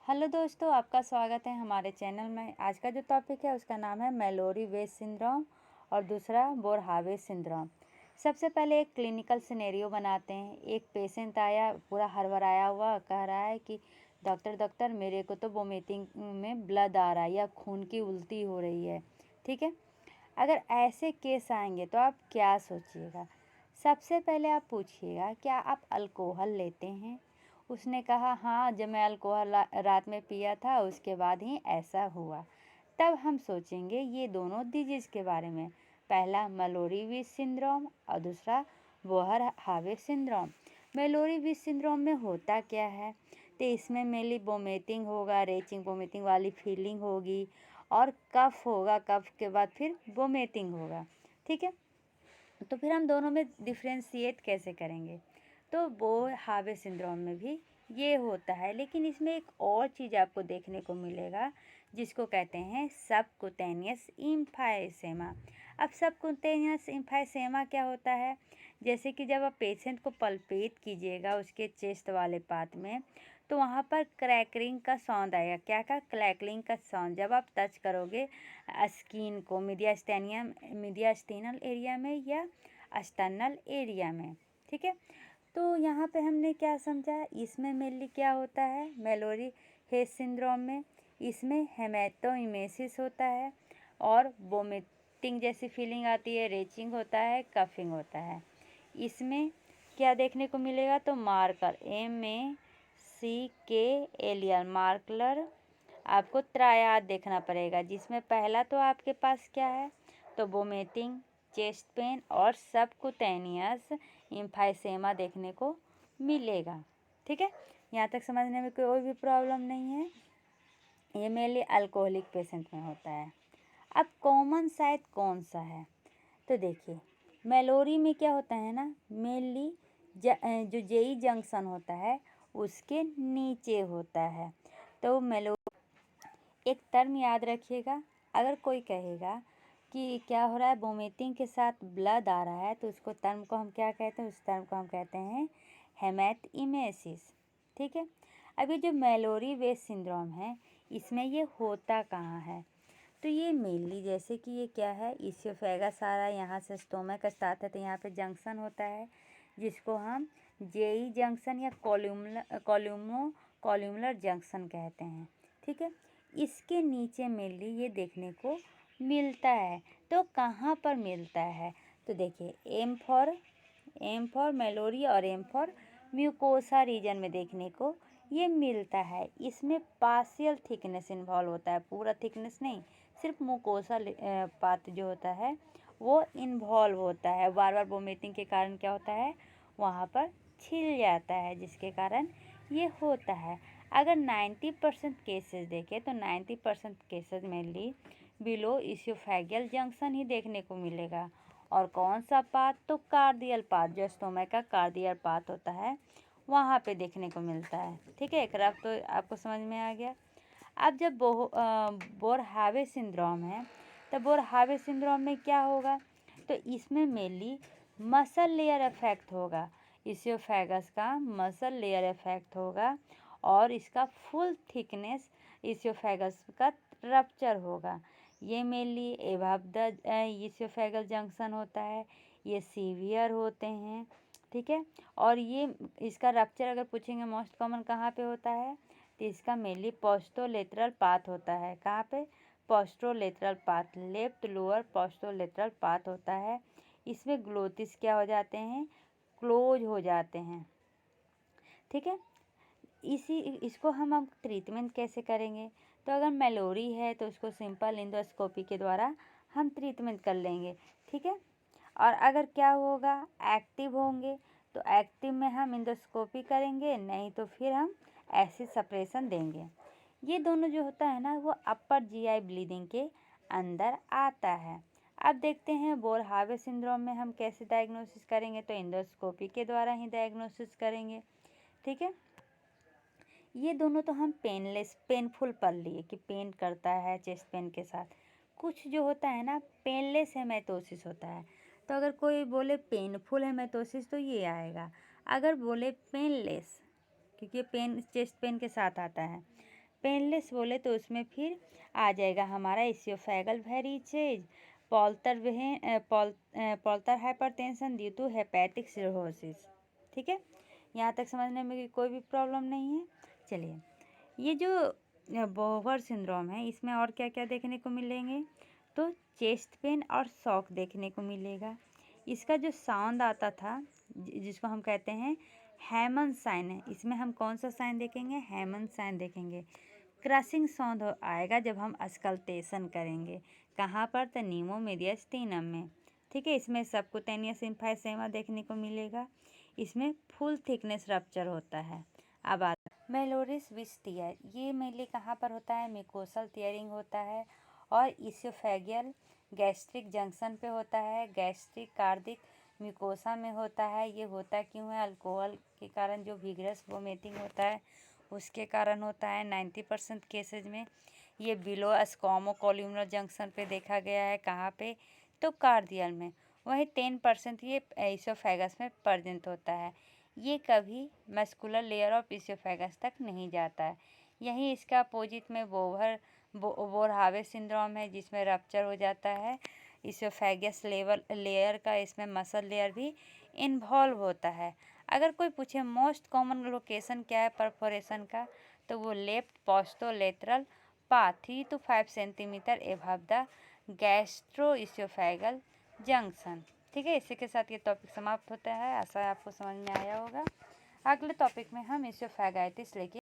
Hello दोस्तों, आपका स्वागत है हमारे चैनल में। आज का जो टॉपिक है उसका नाम है मैलोरी वेस्ट सिंड्रोम और दूसरा बोरहावे सिंड्रोम। सबसे पहले एक क्लिनिकल सिनेरियो बनाते हैं। एक पेशेंट आया पूरा हड़बड़ाया हुआ, कह रहा है कि डॉक्टर डॉक्टर मेरे को तो वोमिटिंग में ब्लड आ रहा है या खून की उल्टी हो रही है। ठीक है, अगर ऐसे केस आएंगे तो आप क्या सोचिएगा? सबसे पहले आप पूछिएगा क्या आप अल्कोहल लेते हैं। उसने कहा हाँ, जब मैं अल्कोहल रात में पिया था उसके बाद ही ऐसा हुआ। तब हम सोचेंगे ये दोनों डिजीज़ के बारे में। पहला मैलोरी विस सिंड्रोम और दूसरा बोहर हावे सिंड्रोम। मैलोरी विस सिंड्रोम में होता क्या है? तो इसमें मेनली वोमिटिंग होगा, रेचिंग वोमिटिंग वाली फीलिंग होगी और कफ होगा, कफ के बाद फिर वोमिटिंग होगा। ठीक है, तो फिर हम दोनों में डिफ्रेंशिएट कैसे करेंगे? तो बोर हावे सिंड्रोम में भी ये होता है, लेकिन इसमें एक और चीज़ आपको देखने को मिलेगा जिसको कहते हैं सबकुटेनियस इम्फाइसेमा। अब सबकुटेनियस इम्फाइसेमा क्या होता है? जैसे कि जब आप पेशेंट को पल्पेट कीजिएगा उसके चेस्ट वाले पार्ट में, तो वहाँ पर क्रैकलिंग का साउंड आएगा। क्या का क्रैकलिंग का साउंड जब आप टच करोगे स्किन को मीडियास्टेनल एरिया में या एक्सटर्नल एरिया में। ठीक है, तो यहाँ पे हमने क्या समझा? इसमें मेनली क्या होता है मैलोरी हेज सिंड्रोम में? इसमें हेमेटोइमेसिस होता है और वोमिटिंग जैसी फीलिंग आती है, रेचिंग होता है, कफिंग होता है। इसमें क्या देखने को मिलेगा? तो मार्कर MACKLER मार्कलर आपको ट्रायाड देखना पड़ेगा, जिसमें पहला तो आपके पास क्या है? तो वोमिटिंग, चेस्ट पेन और सबकुटेनियस इम्फाइसेमा देखने को मिलेगा। ठीक है, यहाँ तक समझने में कोई भी प्रॉब्लम नहीं है। ये मेनली अल्कोहलिक पेशेंट में होता है। अब कॉमन साइट कौन सा है? तो देखिए, मैलोरी में क्या होता है ना, मेनली जो जेई जंक्शन होता है उसके नीचे होता है। तो एक टर्म याद रखिएगा, अगर कोई कहेगा कि क्या हो रहा है, वोमिटिंग के साथ ब्लड आ रहा है, तो उसको टर्म को हम क्या कहते हैं? उस टर्म को हम कहते हैं हेमेटइमेसिस। ठीक है, अभी जो मैलोरी वेस्ट सिंड्रोम है इसमें ये होता कहाँ है? तो ये मेनली जैसे कि ये क्या है, इसोफेगस सारा यहाँ से स्टोमक स्टार्ट है, तो यहाँ पे जंक्शन होता है जिसको हम जेई जंक्शन या कॉल्यूमुलर जंक्शन कहते हैं। ठीक है, इसके नीचे मेनली ये देखने को मिलता है। तो कहाँ पर मिलता है? तो देखिए, एम फॉर मैलोरी और एम फॉर म्यूकोसा रीजन में देखने को ये मिलता है। इसमें पार्शियल थिकनेस इन्वॉल्व होता है, पूरा थिकनेस नहीं, सिर्फ मुकोसा पार्ट जो होता है वो इन्वॉल्व होता है। बार बार वोमिटिंग के कारण क्या होता है, वहाँ पर छिल जाता है, जिसके कारण ये होता है। अगर 90% केसेस देखें तो 90% cases mainly below oesophageal junction ही देखने को मिलेगा। और कौन सा पार्ट? तो कार्डियल पार्ट, जो स्टोमक का कार्डियल पार्ट होता है वहाँ पे देखने को मिलता है। ठीक है, एक रफ तो आपको समझ में आ गया। अब जब बोरहावे सिंड्रोम है, तो बोरहावे सिंड्रोम में क्या होगा? तो इसमें मेनली मसल लेयर इफेक्ट होगा, इसोफेगस का मसल लेयर इफेक्ट होगा और इसका फुल थिकनेस इसोफेगस का रप्चर होगा। ये mainly above the oesophageal junction होता है, ये सीवियर होते हैं। ठीक है, और ये इसका रप्चर अगर पूछेंगे मोस्ट कॉमन कहाँ पे होता है, तो इसका मेनली पोस्टोलेटरल पाथ होता है। कहाँ पे? पोस्टोलेटरल पाथ, लेफ्ट लोअर पोस्टोलेटरल पाथ होता है। इसमें ग्लोटिस क्या हो जाते हैं? क्लोज हो जाते हैं। ठीक है, इसको हम अब ट्रीटमेंट कैसे करेंगे? तो अगर मैलोरी है तो उसको सिंपल इंडोस्कोपी के द्वारा हम ट्रीटमेंट कर लेंगे। ठीक है, और अगर क्या होगा, एक्टिव होंगे तो एक्टिव में हम इंडोस्कोपी करेंगे, नहीं तो फिर हम एसिड सप्रेशन देंगे। ये दोनों जो होता है ना वो अपर जीआई ब्लीडिंग के अंदर आता है। अब देखते हैं बोरहावे सिंड्रोम में हम कैसे डायग्नोसिस करेंगे, तो इंडोस्कोपी के द्वारा ही डायग्नोसिस करेंगे। ठीक है, ये दोनों तो हम पेनफुल पढ़ लिए कि पेन करता है चेस्ट पेन के साथ। कुछ जो होता है ना पेनलेस हेमेटोसिस होता है। तो अगर कोई बोले पेनफुल हेमेटोसिस तो ये आएगा। अगर बोले पेनलेस, क्योंकि पेन चेस्ट पेन के साथ आता है, पेनलेस बोले तो उसमें फिर आ जाएगा हमारा oesophageal varices, portal vein portal hypertension due to hepatic cirrhosis. ठीक है, यहाँ तक समझने में कोई भी प्रॉब्लम नहीं है। चलिए, ये जो बोवर सिंड्रोम है इसमें और क्या क्या देखने को मिलेंगे, तो चेस्ट पेन और शॉक देखने को मिलेगा। इसका जो साउंड आता था जिसको हम कहते हैं हैमन साइन है, इसमें हम कौन सा साइन देखेंगे, हैमन साइन देखेंगे। क्रशिंग साउंड आएगा जब हम अस्कल्टेशन करेंगे, कहाँ पर, तो नीमो मीडियस्टिनम में। ठीक है, इसमें सबकुटेनियस एम्फाइसेमा देखने को मिलेगा, इसमें फुल थिकनेस रप्चर होता है। अब मेलोरिस विच टीयर, ये मेनली कहाँ पर होता है, मिकोसल टीयरिंग होता है और इसोफेगियल गैस्ट्रिक जंक्शन पे होता है, गैस्ट्रिक कार्डिक म्यूकोसा में होता है। ये होता क्यों है, अल्कोहल के कारण जो विगरस वोमिटिंग होता है उसके कारण होता है। 90% केसेज में ये बिलो स्क्वामो कॉल्यूमनर जंक्शन पे देखा गया है, कहाँ पे, तो कार्डियल में। वहीं 10% ये इसोफेगस में प्रेजेंट होता है। ये कभी मस्कुलर लेयर ऑफ इसोफेगस तक नहीं जाता है। यहीं इसका अपोजिट में बोरहावे सिंड्रोम है, जिसमें रप्चर हो जाता है इसोफेगस लेयर का, इसमें मसल लेयर भी इन्वॉल्व होता है। अगर कोई पूछे मोस्ट कॉमन लोकेशन क्या है परफोरेशन का, तो वो left posterolateral path 3 to 5 centimetre above the gastro oesophageal junction. ठीक है, इसी के साथ ये टॉपिक समाप्त होता है। आशा है आपको समझ में आया होगा। अगले टॉपिक में हम इसोफेगाइटिस लेके